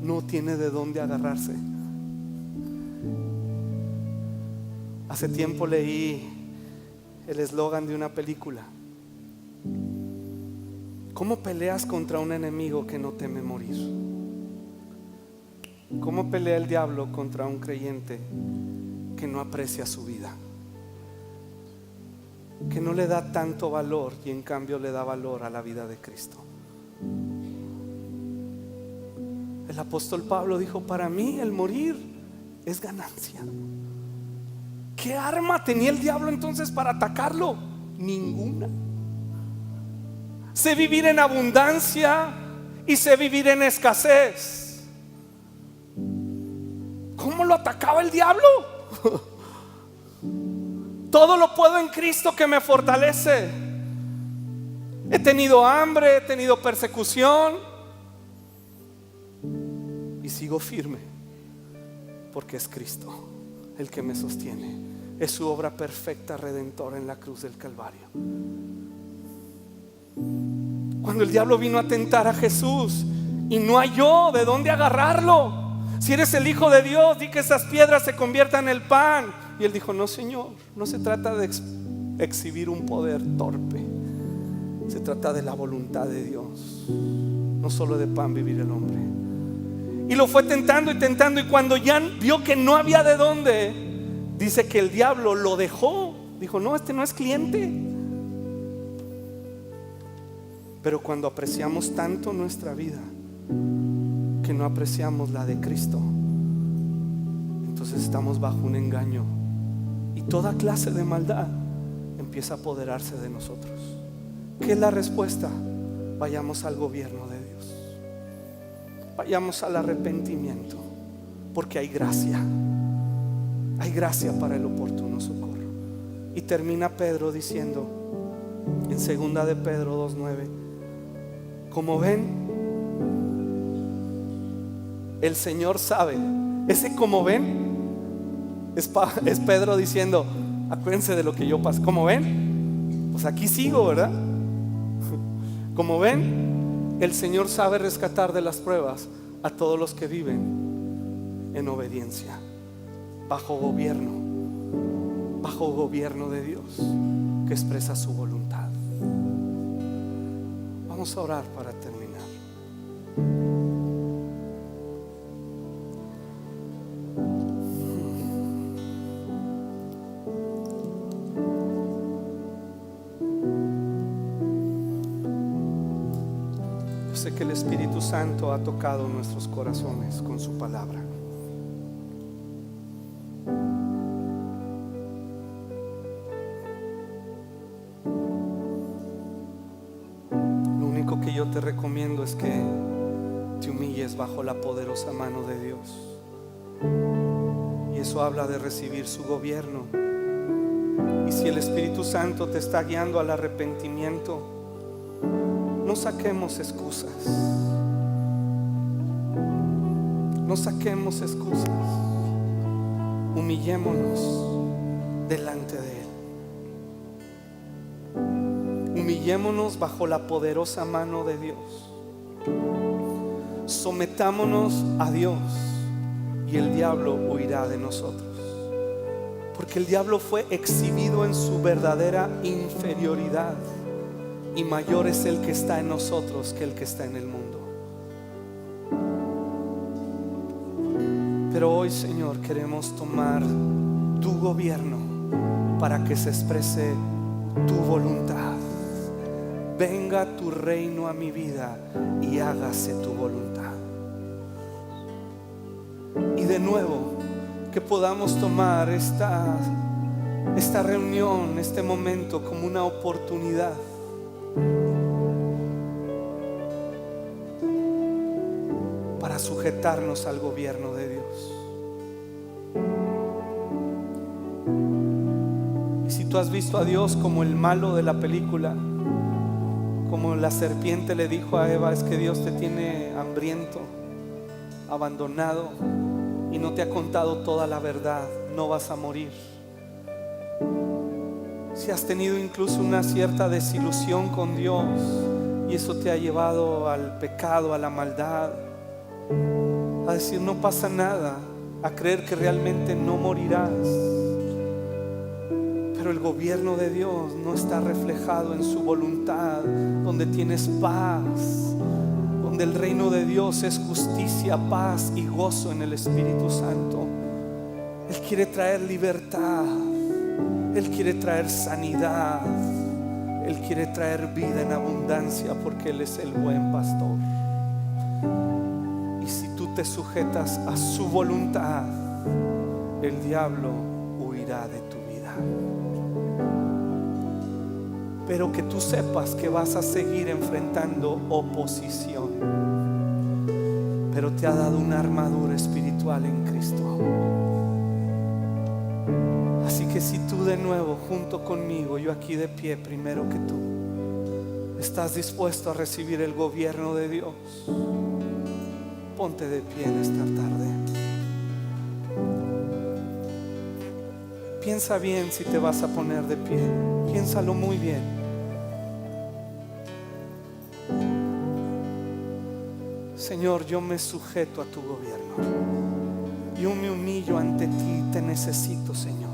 No tiene de dónde agarrarse. Hace tiempo leí el eslogan de una película: ¿cómo peleas contra un enemigo que no teme morir? ¿Cómo pelea el diablo contra un creyente que no aprecia su vida, que no le da tanto valor y en cambio le da valor a la vida de Cristo? El apóstol Pablo dijo: para mí el morir es ganancia. ¿Qué arma tenía el diablo entonces para atacarlo? Ninguna. Sé vivir en abundancia y sé vivir en escasez. ¿Cómo lo atacaba el diablo? Todo lo puedo en Cristo que me fortalece. He tenido hambre, he tenido persecución, y sigo firme, porque es Cristo el que me sostiene. Es su obra perfecta redentora en la cruz del Calvario. Cuando el diablo vino a tentar a Jesús y no halló de dónde agarrarlo: si eres el Hijo de Dios, di que esas piedras se conviertan en pan. Y él dijo: no, Señor, no se trata de exhibir un poder torpe. Se trata de la voluntad de Dios. No solo de pan vivir el hombre. Y lo fue tentando y tentando, y cuando ya vio que no había de dónde, dice que el diablo lo dejó. Dijo: no, este no es cliente. Pero cuando apreciamos tanto nuestra vida que no apreciamos la de Cristo, entonces estamos bajo un engaño, y toda clase de maldad empieza a apoderarse de nosotros. ¿Qué es la respuesta? Vayamos al gobierno de Dios, vayamos al arrepentimiento, porque hay gracia para el oportuno socorro. Y termina Pedro diciendo en 2 de Pedro 2:9: como ven, el Señor sabe. Ese "como ven" es Pedro diciendo: acuérdense de lo que yo pasé. Como ven, pues aquí sigo, ¿verdad? Como ven, el Señor sabe rescatar de las pruebas a todos los que viven en obediencia, bajo gobierno de Dios, que expresa su voluntad. Vamos a orar para terminar. Yo sé que el Espíritu Santo ha tocado nuestros corazones con su palabra. Que yo te recomiendo es que te humilles bajo la poderosa mano de Dios, y eso habla de recibir su gobierno. Y si el Espíritu Santo te está guiando al arrepentimiento, no saquemos excusas, humillémonos delante de Él. Humillémonos bajo la poderosa mano de Dios. Sometámonos a Dios, y el diablo huirá de nosotros. Porque el diablo fue exhibido en su verdadera inferioridad y mayor es el que está en nosotros que el que está en el mundo. Pero hoy, Señor, queremos tomar tu gobierno para que se exprese tu voluntad. Venga tu reino a mi vida y hágase tu voluntad. Y de nuevo, que podamos tomar esta reunión, este momento como una oportunidad para sujetarnos al gobierno de Dios. Y si tú has visto a Dios como el malo de la película, como la serpiente le dijo a Eva, es que Dios te tiene hambriento, abandonado y no te ha contado toda la verdad, no vas a morir. Si has tenido incluso una cierta desilusión con Dios y eso te ha llevado al pecado, a la maldad, a decir no pasa nada, a creer que realmente no morirás. Pero el gobierno de Dios no está reflejado en su voluntad, donde tienes paz, donde el reino de Dios es justicia, paz y gozo en el Espíritu Santo. Él quiere traer libertad, Él quiere traer sanidad, Él quiere traer vida en abundancia, porque Él es el buen pastor. Y si tú te sujetas a su voluntad, el diablo huirá de tu vida. Pero que tú sepas que vas a seguir enfrentando oposición, pero te ha dado una armadura espiritual en Cristo. Así que si tú de nuevo junto conmigo, yo aquí de pie primero que tú, estás dispuesto a recibir el gobierno de Dios, ponte de pie en esta tarde. Piensa bien si te vas a poner de pie. Piénsalo muy bien. Señor, yo me sujeto a tu gobierno. Yo me humillo ante ti, te necesito, Señor.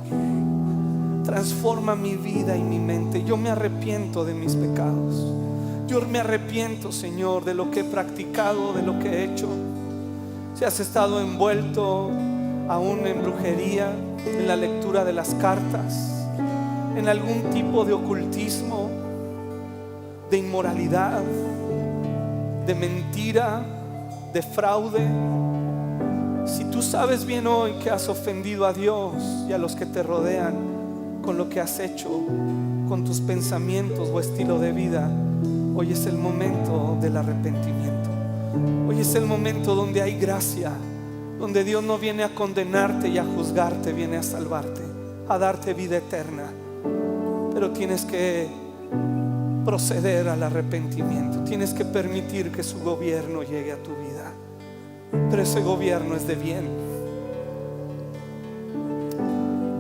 Transforma mi vida y mi mente. Yo me arrepiento de mis pecados. Yo me arrepiento, Señor, de lo que he practicado, de lo que he hecho. Si has estado envuelto aún en brujería, en la lectura de las cartas, en algún tipo de ocultismo, de inmoralidad, de mentira, de fraude, si tú sabes bien hoy que has ofendido a Dios y a los que te rodean con lo que has hecho, con tus pensamientos o estilo de vida, hoy es el momento del arrepentimiento. Hoy es el momento donde hay gracia, donde Dios no viene a condenarte y a juzgarte, viene a salvarte, a darte vida eterna. Pero tienes que proceder al arrepentimiento, tienes que permitir que su gobierno llegue a tu vida. Pero ese gobierno es de bien.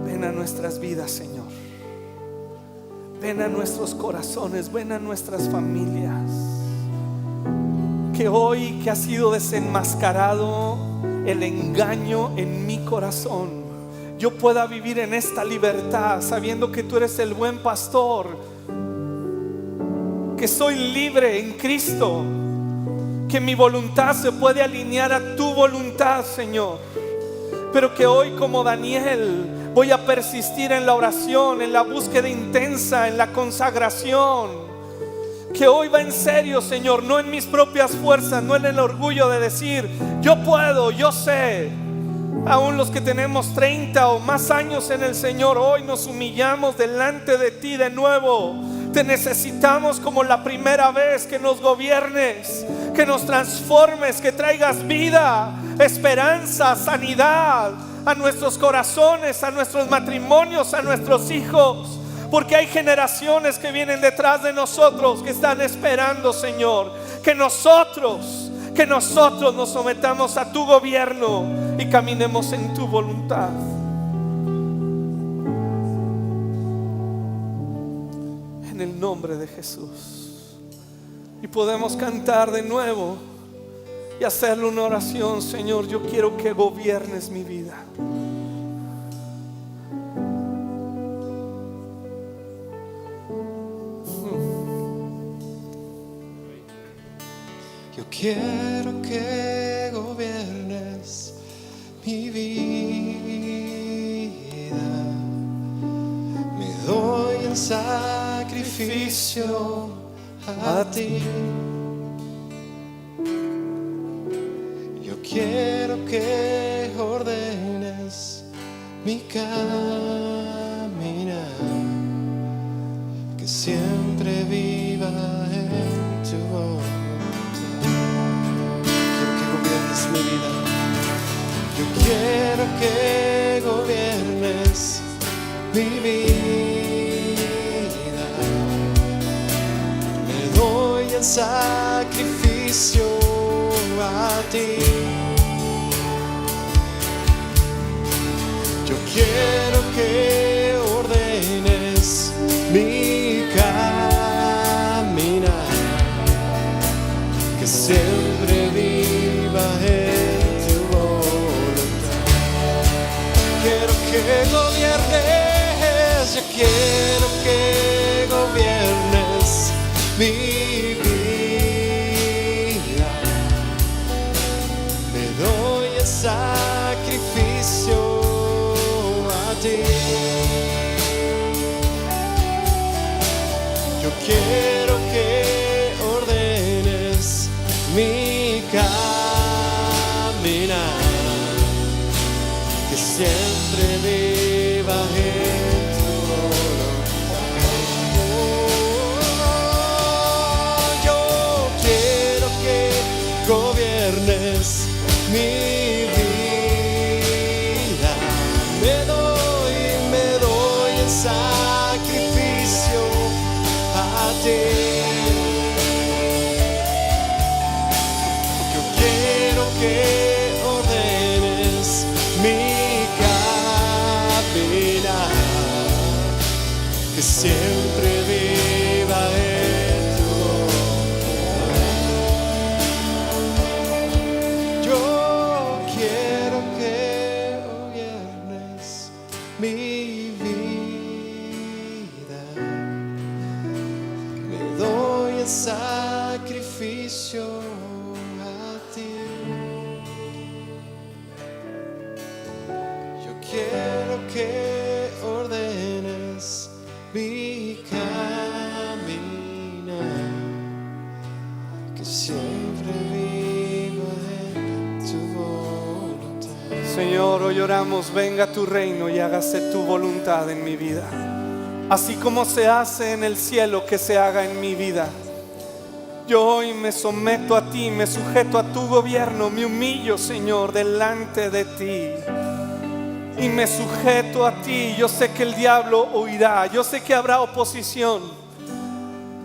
Ven a nuestras vidas, Señor. Ven a nuestros corazones, ven a nuestras familias. Que hoy que ha sido desenmascarado el engaño en mi corazón, yo pueda vivir en esta libertad, sabiendo que tú eres el buen pastor, que soy libre en Cristo, que mi voluntad se puede alinear a tu voluntad, Señor. Pero que hoy, como Daniel, voy a persistir en la oración, en la búsqueda intensa, en la consagración. Que hoy va en serio, Señor, no en mis propias fuerzas, no en el orgullo de decir yo puedo, yo sé. Aún los que tenemos 30 o más años en el Señor, hoy nos humillamos delante de ti de nuevo. Te necesitamos como la primera vez, que nos gobiernes, que nos transformes, que traigas vida, esperanza, sanidad a nuestros corazones, a nuestros matrimonios, a nuestros hijos. Porque hay generaciones que vienen detrás de nosotros, que están esperando, Señor, que nosotros nos sometamos a tu gobierno y caminemos en tu voluntad. En el nombre de Jesús. Y podemos cantar de nuevo y hacerle una oración. Señor, yo quiero que gobiernes mi vida. quiero que gobiernes mi vida. Me doy en sacrificio a ti. Yo quiero que ordenes mi caminar, que siempre viva en tu voluntad. Quiero que gobiernes mi vida. Yo quiero que gobiernes mi vida. Me doy en sacrificio a ti. Yo quiero que ordenes mi caminar, que siempre viva en tu voluntad. Quiero que gobiernes, yo quiero que gobiernes mi vida. Me doy en sacrificio a ti. Yo quiero que ordenes mi caminar, que siempre viva en tu voluntad. Yo quiero que gobiernes mi vida. Me doy en sacrificio a ti. Yo quiero que ordenes mi caminar, que siempre viva en tu voluntad. Yo quiero que gobiernes mi vida. Me doy en sacrificio a ti. Yo quiero que ordenes mi caminar, que siempre viva en tu voluntad. Señor, hoy oramos, venga tu reino y hágase tu voluntad en mi vida. Así como se hace en el cielo, que se haga en mi vida. Yo hoy me someto a ti, me sujeto a tu gobierno, me humillo, Señor, delante de ti. Y me sujeto a ti. Yo sé que el diablo huirá, yo sé que habrá oposición.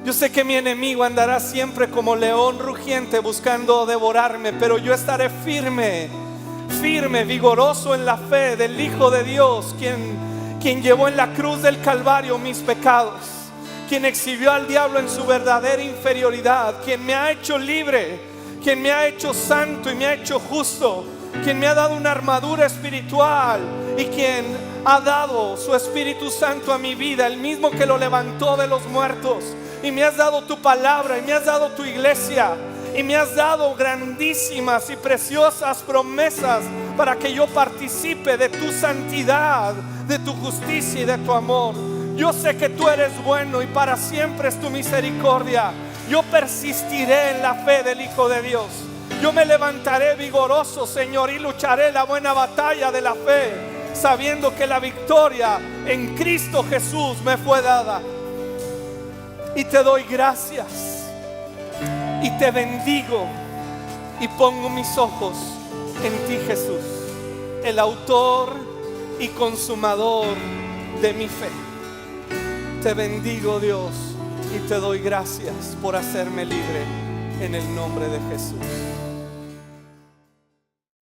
Yo sé que mi enemigo andará siempre como león rugiente buscando devorarme, pero yo estaré firme, vigoroso en la fe del Hijo de Dios, quien llevó en la cruz del Calvario mis pecados, quien exhibió al diablo en su verdadera inferioridad, quien me ha hecho libre, quien me ha hecho santo y me ha hecho justo, quien me ha dado una armadura espiritual y quien ha dado su Espíritu Santo a mi vida, el mismo que lo levantó de los muertos. Y me has dado tu palabra, y me has dado tu iglesia, y me has dado grandísimas y preciosas promesas para que yo participe de tu santidad, de tu justicia y de tu amor. Yo sé que tú eres bueno y para siempre es tu misericordia. Yo persistiré en la fe del Hijo de Dios. Yo me levantaré vigoroso, Señor, y lucharé la buena batalla de la fe, sabiendo que la victoria en Cristo Jesús me fue dada. Y te doy gracias y te bendigo y pongo mis ojos en ti, Jesús, el autor y consumador de mi fe. Te bendigo, Dios, y te doy gracias por hacerme libre en el nombre de Jesús.